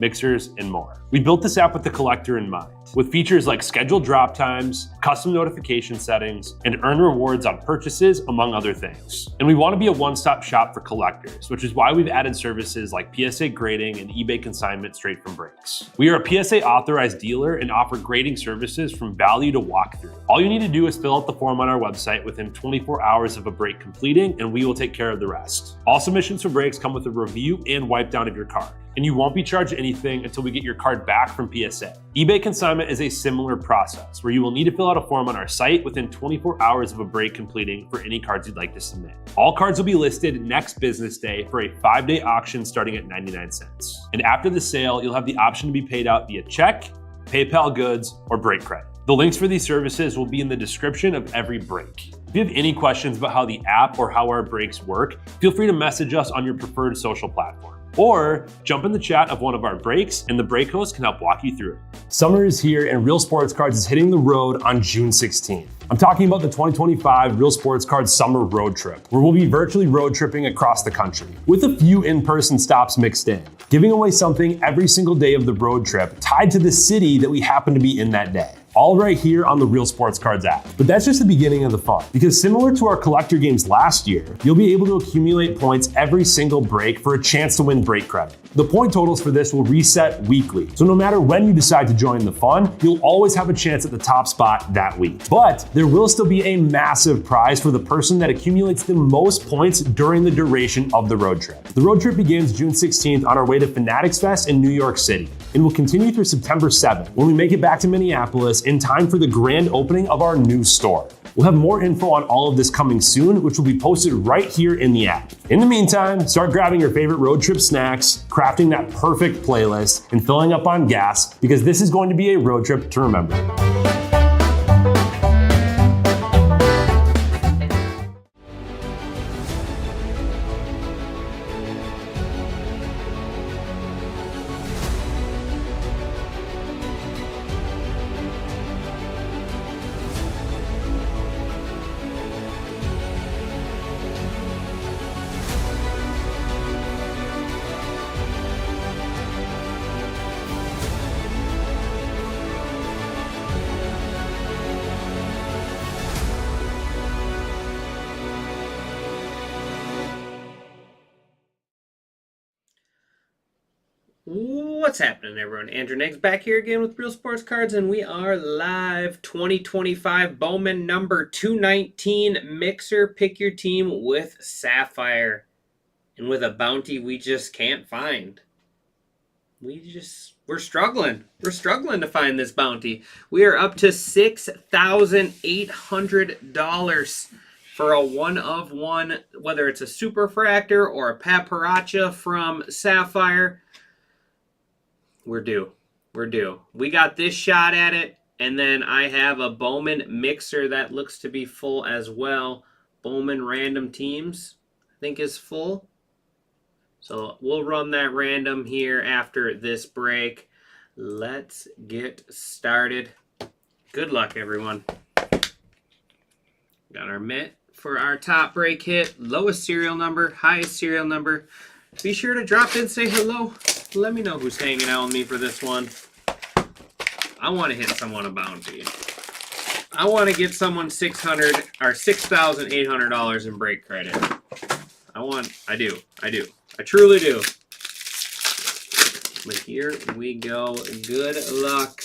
mixers, and more. We built this app with the collector in mind, with features like scheduled drop times, custom notification settings, and earn rewards on purchases, among other things. And we want to be a one-stop shop for collectors, which is why we've added services like PSA grading and eBay consignment straight from breaks. We are a PSA authorized dealer and offer grading services from value to walkthrough. All you need to do is fill out the form on our website within 24 hours of a break completing, and we will take care of the rest. All submissions for breaks come with a review and wipe down of your card, and you won't be charged anything until we get your card back from PSA. eBay consignment is a similar process where you will need to fill out a form on our site within 24 hours of a break completing for any cards you'd like to submit. All cards will be listed next business day for a 5-day auction starting at 99 cents. And after the sale, you'll have the option to be paid out via check, PayPal goods, or break credit. The links for these services will be in the description of every break. If you have any questions about how the app or how our breaks work, feel free to message us on your preferred social platform. Or jump in the chat of one of our breaks and the break host can help walk you through it. Summer is here and Real Sports Cards is hitting the road on June 16th. I'm talking about the 2025 Real Sports Cards Summer Road Trip, where we'll be virtually road tripping across the country, with a few in-person stops mixed in, giving away something every single day of the road trip tied to the city that we happen to be in that day. All right here on the Real Sports Cards app. But that's just the beginning of the fun, because similar to our collector games last year, you'll be able to accumulate points every single break for a chance to win break credit. The point totals for this will reset weekly, so no matter when you decide to join the fun, you'll always have a chance at the top spot that week. But there will still be a massive prize for the person that accumulates the most points during the duration of the road trip. The road trip begins June 16th on our way to Fanatics Fest in New York City, and will continue through September 7th when we make it back to Minneapolis in time for the grand opening of our new store. We'll have more info on all of this coming soon, which will be posted right here in the app. In the meantime, start grabbing your favorite road trip snacks, crafting that perfect playlist, and filling up on gas, because this is going to be a road trip to remember. What's happening, everyone? Andrew Neggs back here again with Real Sports Cards, and we are live. 2025 Bowman number 219 mixer. Pick your team with Sapphire, and with a bounty we just can't find. We're struggling. We're struggling to find this bounty. We are up to $6,800 for a one-of-one, whether it's a Superfractor or a Paparacha from Sapphire. We're due. We're due. We got this shot at it, and then I have a Bowman mixer that looks to be full as well. Bowman random teams, I think, is full. So we'll run that random here after this break. Let's get started. Good luck, everyone. Got our mitt for our top break hit. Lowest serial number, highest serial number. Be sure to drop in, say hello. Let me know who's hanging out with me for this one. I want to hit someone a bounty. I want to get someone $6,800 in break credit. I do. I truly do. But here we go. Good luck.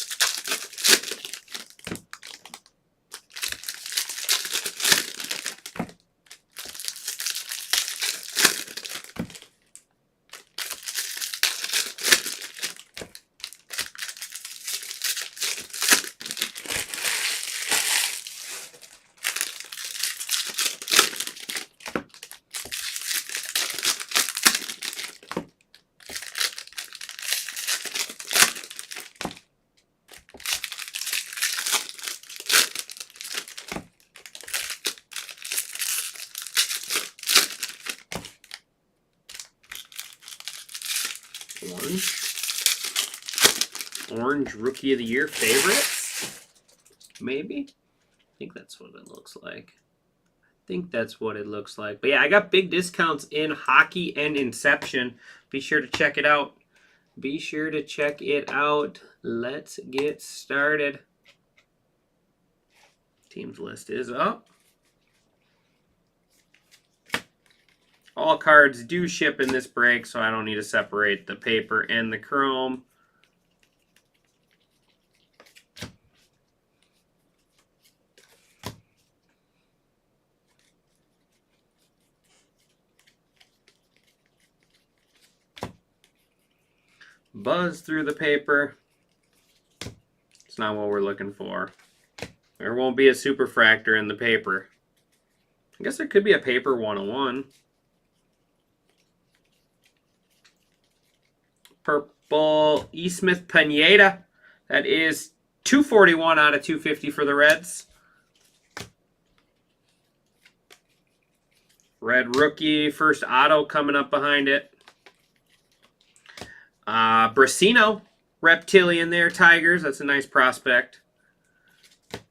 Orange Rookie of the Year favorites, maybe. I think that's what it looks like. But yeah, I got big discounts in Hockey and Inception. Be sure to check it out. Be sure to check it out. Let's get started. Teams list is up. All cards do ship in this break, so I don't need to separate the paper and the chrome. Buzz through the paper. It's not what we're looking for. There won't be a superfractor in the paper. I guess there could be a paper 101. Purple E. Smith Pineda. That is 241 out of 250 for the Reds. Red rookie, first auto coming up behind it. Brasino, Reptilian there, Tigers. That's a nice prospect.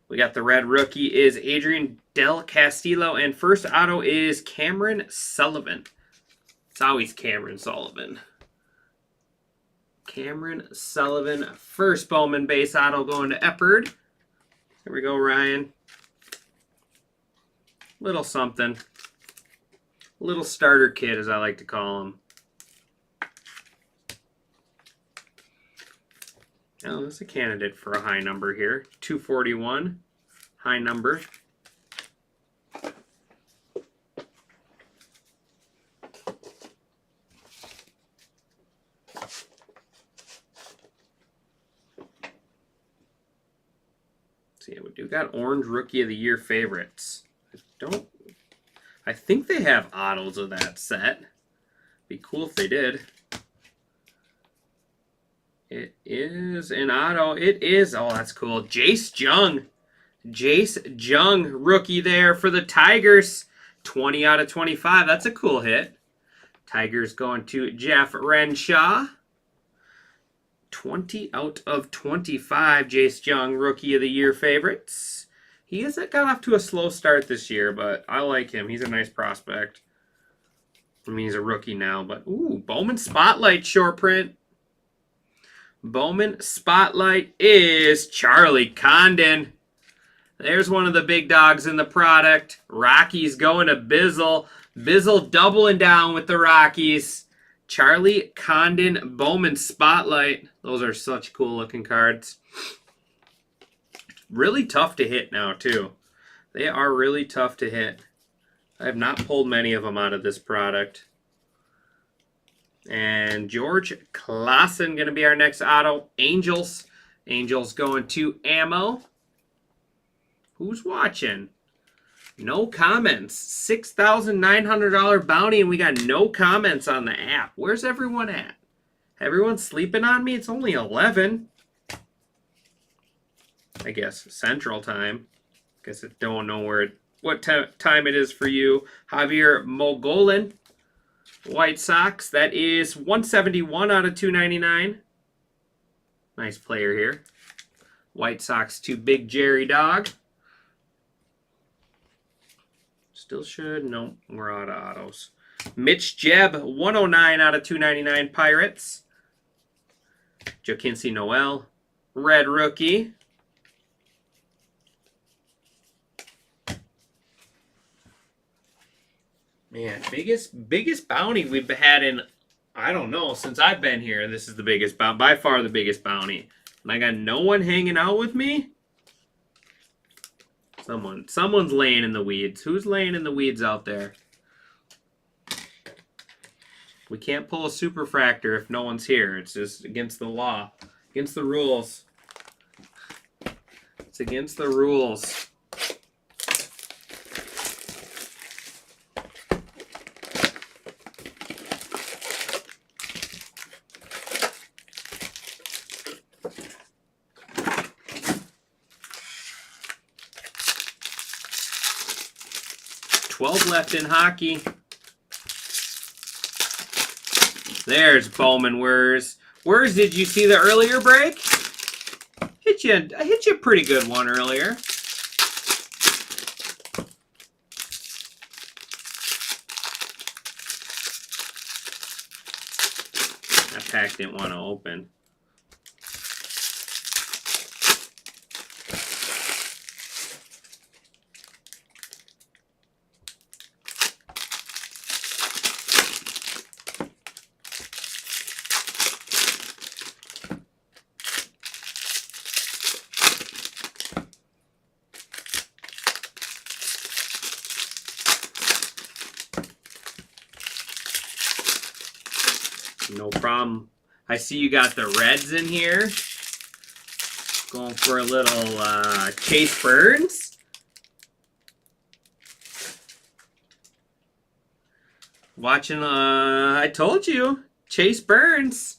We got the red rookie is Adrian Del Castillo, and first auto is Cameron Sullivan. It's always Cameron Sullivan. Cameron Sullivan, first Bowman base auto going to Eppard. Here we go, Ryan. Little something. Little starter kit, as I like to call him. Oh, that's a candidate for a high number here. 241, high number. See, we do got orange rookie of the year favorites. I think they have autos of that set. Be cool if they did. It is an auto. It is. Oh, that's cool. Jace Jung. Jace Jung, rookie there for the Tigers. 20 out of 25. That's a cool hit. Tigers going to Jeff Renshaw. 20 out of 25. Jace Jung, rookie of the year favorites. He has got off to a slow start this year, but I like him. He's a nice prospect. I mean, he's a rookie now, but ooh, Bowman Spotlight short print. Bowman Spotlight is Charlie Condon. There's one of the big dogs in the product. Rockies going to Bizzle. Bizzle doubling down with the Rockies. Charlie Condon Bowman Spotlight. Those are such cool looking cards. Really tough to hit now too. They are really tough to hit. I have not pulled many of them out of this product. And George Klassen going to be our next auto. Angels. Angels going to Ammo. Who's watching? No comments. $6,900 bounty, and we got no comments on the app. Where's everyone at? Everyone's sleeping on me? It's only 11. I guess Central Time. Guess I don't know what time it is for you. Javier Mogolin. White Sox, that is 171 out of 299. Nice player here. White Sox to Big Jerry Dog. Still should. Nope, we're out of autos. Mitch Jebb, 109 out of 299 Pirates. Joaquin Noel, red rookie. Man, biggest bounty we've had in, I don't know, since I've been here. This is the biggest bounty, by far the biggest bounty. And I got no one hanging out with me? Someone's laying in the weeds. Who's laying in the weeds out there? We can't pull a superfractor if no one's here. It's just against the law, against the rules. It's against the rules. Left in hockey. There's Bowman Wurs. Wurs, did you see the earlier break? I hit you a pretty good one earlier. That pack didn't want to open. No problem. I see you got the Reds in here. Going for a little Chase Burns. Watching, I told you, Chase Burns.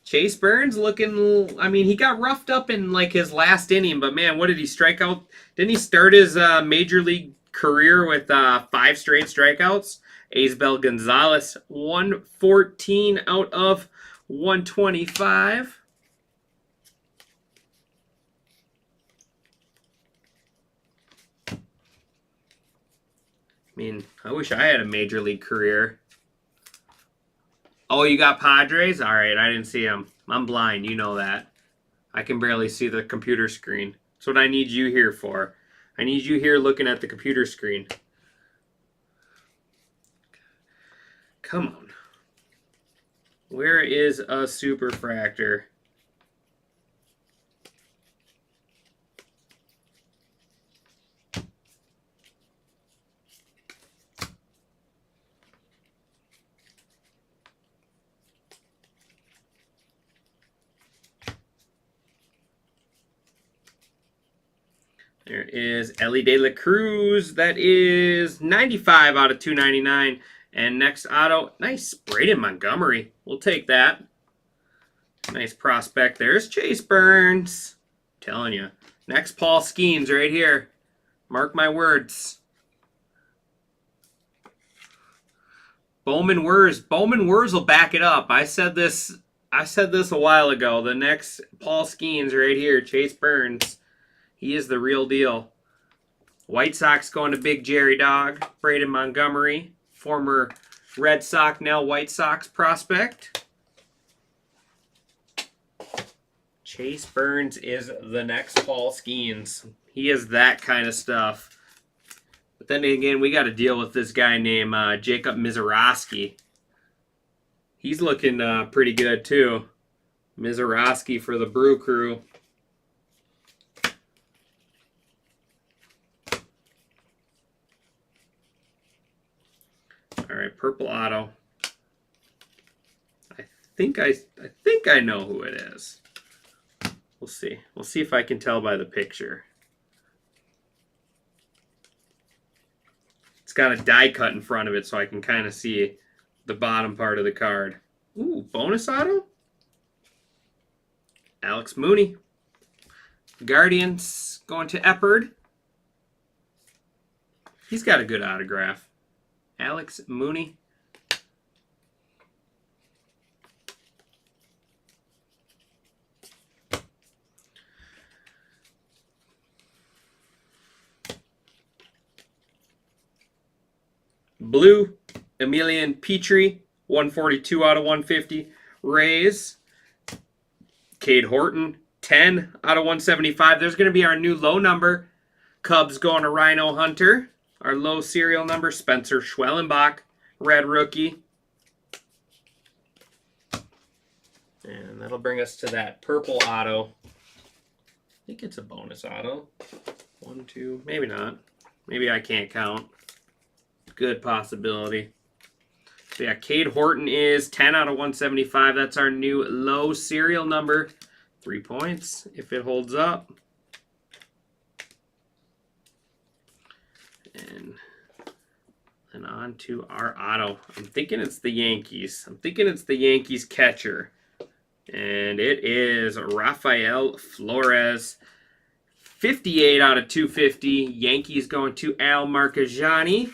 Chase Burns looking, I mean, he got roughed up in like his last inning, but man, what did he strike out? Didn't he start his major league career with 5 straight strikeouts? Aisbel Gonzalez, 114 out of 125. I mean, I wish I had a major league career. Oh, you got Padres? All right, I didn't see them. I'm blind, you know that. I can barely see the computer screen. That's what I need you here for. I need you here looking at the computer screen. Come on. Where is a superfractor? There is Ellie De La Cruz. That is 95 out of 299. And next auto, nice, Braden Montgomery. We'll take that. Nice prospect. There's Chase Burns. Telling you. Next, Paul Skeens right here. Mark my words. Bowman Wurs. Bowman Wurs will back it up. I said this a while ago. The next Paul Skeens right here. Chase Burns. He is the real deal. White Sox going to Big Jerry Dog. Braden Montgomery. Former Red Sox, now White Sox prospect. Chase Burns is the next Paul Skeens. He is that kind of stuff. But then again, we got to deal with this guy named Jacob Mizorowski. He's looking pretty good too. Mizorowski for the Brew Crew. All right, purple auto. I think I know who it is. We'll see. We'll see if I can tell by the picture. It's got a die cut in front of it, so I can kind of see the bottom part of the card. Ooh, bonus auto? Alex Mooney. Guardians going to Eppard. He's got a good autograph. Alex Mooney. Blue, Emilian Petrie, 142 out of 150. Rays, Cade Horton, 10 out of 175. There's going to be our new low number. Cubs going to Rhino Hunter. Our low serial number, Spencer Schwellenbach, red rookie. And that'll bring us to that purple auto. I think it's a bonus auto. 1, 2, maybe not. Maybe I can't count. Good possibility. So yeah, Cade Horton is 10 out of 175. That's our new low serial number. 3 points if it holds up. And then on to our auto. I'm thinking it's the Yankees. I'm thinking it's the Yankees catcher. And it is Rafael Flores. 58 out of 250. Yankees going to Al Marcajani.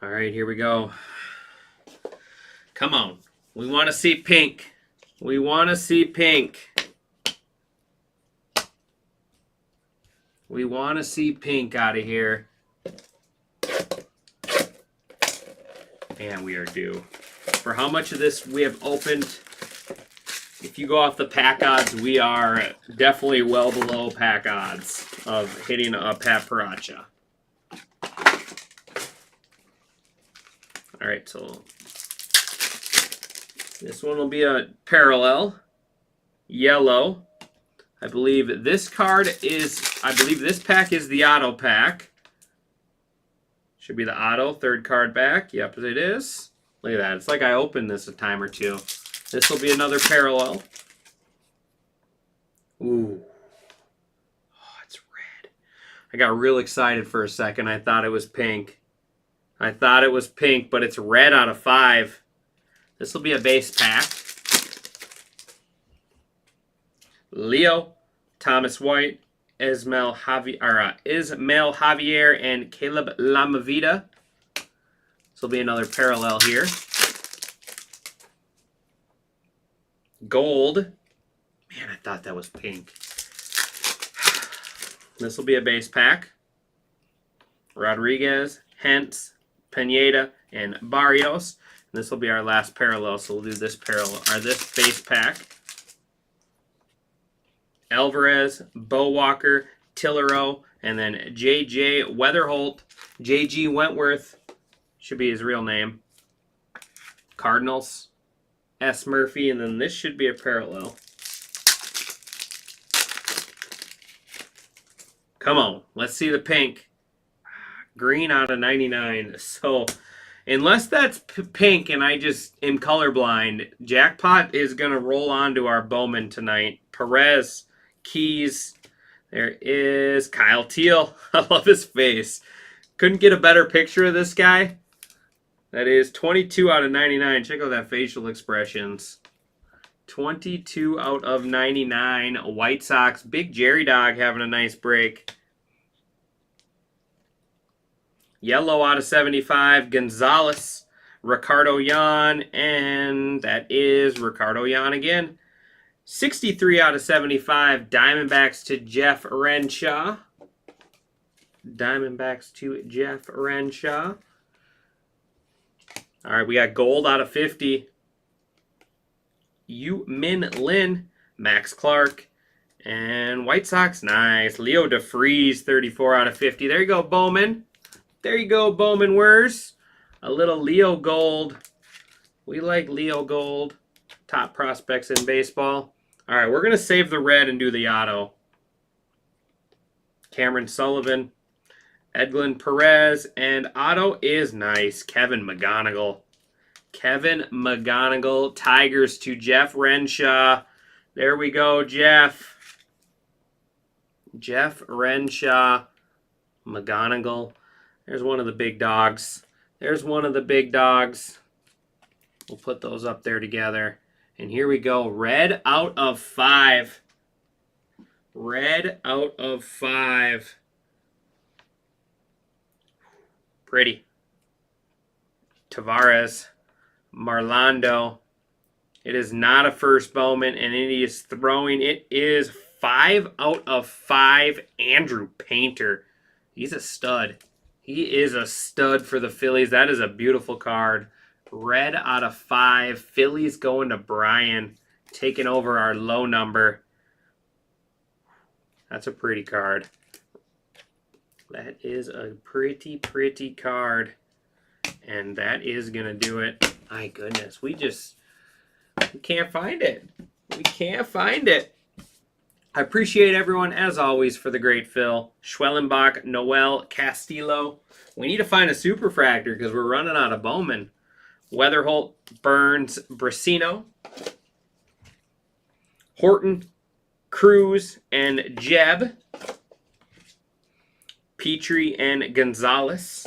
All right, here we go. Come on. We want to see pink. We want to see pink. We want to see pink out of here. And we are due. For how much of this we have opened, if you go off the pack odds, we are definitely well below pack odds of hitting a Pat Paracha. All right, so this one will be a parallel. Yellow. I believe this pack is the auto pack. Should be the auto, third card back. Yep, it is. Look at that. It's like I opened this a time or two. This will be another parallel. Ooh. Oh, it's red. I got real excited for a second. I thought it was pink. But it's red out of 5. This will be a base pack. Leo, Thomas White, Ismael Javier, and Caleb Lamavita. This will be another parallel here. Gold. Man, I thought that was pink. This will be a base pack. Rodriguez, Hentz, Pineda, and Barrios. And this will be our last parallel, so we'll do this this base pack. Alvarez, Bo Walker, Tillero, and then J.J. Weatherholt. J.G. Wentworth should be his real name. Cardinals, S. Murphy, and then this should be a parallel. Come on, let's see the pink. Green out of 99. So unless that's pink and I just am colorblind, Jackpot is going to roll onto our Bowman tonight. Perez, Keys. There is Kyle Teal. I love his face. Couldn't get a better picture of this guy. That is 22 out of 99. Check out that facial expressions. 22 out of 99. White Sox. Big Jerry Dog having a nice break. Yellow out of 75. Gonzalez. Ricardo Yan. And that is Ricardo Yan again. 63 out of 75. Diamondbacks to Jeff Renshaw. All right, we got gold out of 50. Yu Min Lin, Max Clark, and White Sox, nice. Leo DeFreeze, 34 out of 50. There you go, Bowman. Where's a little Leo Gold. We like Leo Gold. Top prospects in baseball. All right, we're going to save the red and do the auto. Cameron Sullivan, Edglin Perez, and auto is nice. Kevin McGonigal. Tigers to Jeff Renshaw. There we go, Jeff. Jeff Renshaw. McGonigal. There's one of the big dogs. We'll put those up there together. And here we go. Red out of 5. Pretty. Tavares. Marlando. It is not a first Bowman, and it is throwing. It is 5 out of 5. Andrew Painter. He's a stud. He is a stud for the Phillies. That is a beautiful card. Red out of 5. Phillies going to Brian, taking over our low number. That's a pretty card. That is a pretty card. And that is going to do it. My goodness, we can't find it. I appreciate everyone, as always, for the great fill. Schwellenbach, Noel, Castillo. We need to find a superfractor because we're running out of Bowman. Weatherholt, Burns, Brasino, Horton, Cruz, and Jeb. Petrie and Gonzalez.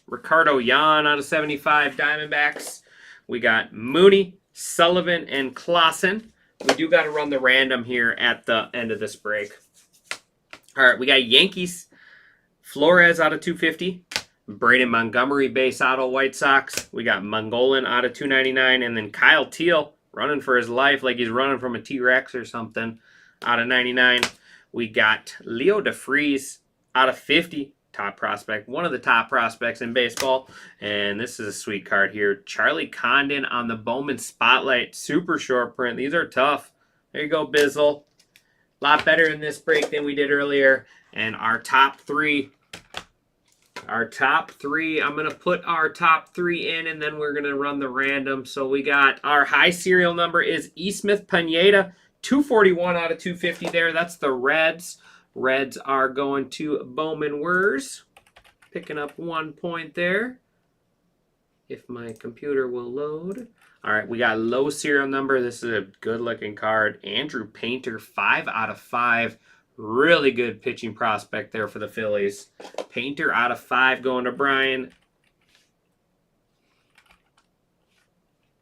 Ricardo Yan out of 75 Diamondbacks. We got Mooney, Sullivan, and Clausen. We do got to run the random here at the end of this break. All right, we got Yankees. Flores out of 250. Braden Montgomery base auto White Sox. We got Mongolan out of 299. And then Kyle Teal running for his life like he's running from a T-Rex or something out of 99. We got Leo DeFreeze out of 50. top prospect, one of the top prospects in baseball. And this is a sweet card here. Charlie Condon on the Bowman Spotlight. Super short print. These are tough. There you go, Bizzle. A lot better in this break than we did earlier. And our top three, I'm going to put our top three in, and then we're going to run the random. So we got our high serial number is E. Smith Pineda, 241 out of 250 there. That's the Reds. Reds are going to Bowman Wers. Picking up 1 point there. If my computer will load. All right, we got low serial number. This is a good-looking card. Andrew Painter, 5 out of 5. Really good pitching prospect there for the Phillies. Painter out of 5 going to Brian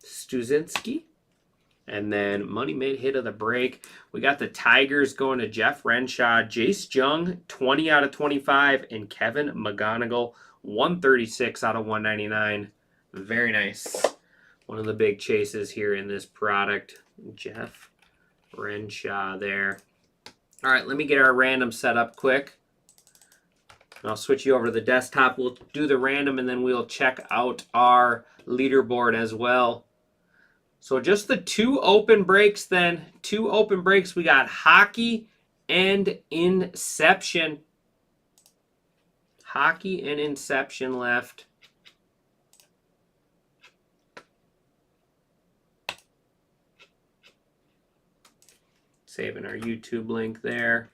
Stuzinski. And then Money Made hit of the break. We got the Tigers going to Jeff Renshaw. Jace Jung, 20 out of 25. And Kevin McGonigal, 136 out of 199. Very nice. One of the big chases here in this product. Jeff Renshaw there. All right, let me get our random set up quick. And I'll switch you over to the desktop. We'll do the random, and then we'll check out our leaderboard as well. So just the 2 open breaks then. 2 open breaks. We got Hockey and Inception. Hockey and Inception left. Saving our YouTube link there.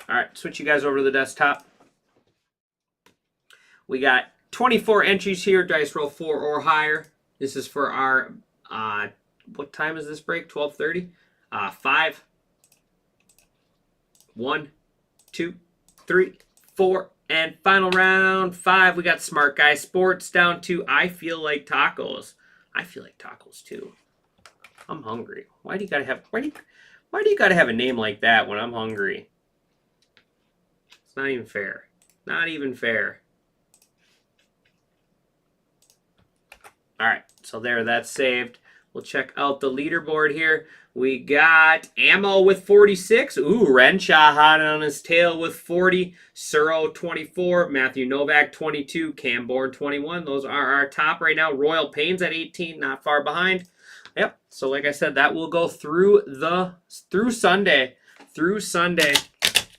All right, switch you guys over to the desktop. We got 24 entries here, dice roll 4 or higher. This is for our, what time is this break? 12:30? 5, 1, 2, 3, 4, and final round 5. We got Smart Guy Sports down to I Feel Like Tacos. I feel like tacos too. I'm hungry. Why do you gotta have a name like that when I'm hungry? It's not even fair. Not even fair. All right, so there, that's saved. We'll check out the leaderboard here. We got Ammo with 46. Ooh, Renshaw hot on his tail with 40. Suro 24. Matthew Novak 22. Cam Bourne 21. Those are our top right now. Royal Pains at 18, not far behind. Yep. So like I said, that will go through Sunday,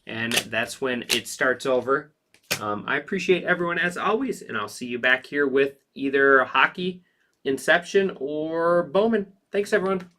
and that's when it starts over. I appreciate everyone as always, and I'll see you back here with either Hockey, Inception, or Bowman. Thanks, everyone.